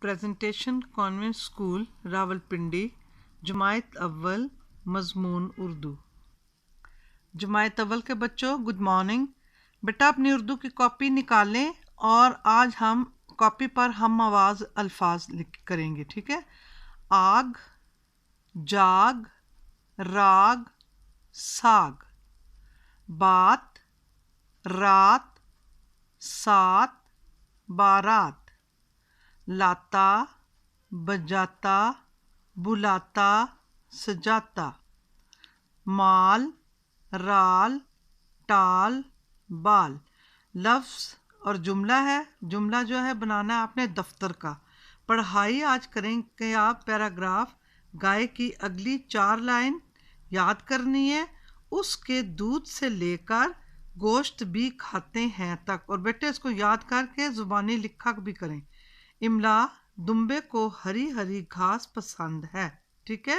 Presentation convent school Rawalpindi جماعت اول مضمون اردو۔ جماعت اول کے بچوں گڈ مارننگ۔ بیٹا اپنی اردو کی کاپی نکالیں اور آج ہم کاپی پر ہم آواز الفاظ کریں گے، ٹھیک ہے؟ آگ، جاگ، راگ، ساگ، بات، رات، سات، بارات، لاتا، بجاتا، بلاتا، سجاتا، مال، رال، ٹال، بال۔ لفظ اور جملہ ہے، جملہ جو ہے بنانا ہے آپ نے دفتر کا۔ پڑھائی آج کریں کہ آپ پیراگراف گائے کی اگلی 4 لائن یاد کرنی ہے، اس کے دودھ سے لے کر گوشت بھی کھاتے ہیں تک، اور بیٹے اس کو یاد کر کے زبانی لکھا بھی کریں۔ املا، دمبے کو ہری ہری گھاس پسند ہے، ٹھیک ہے؟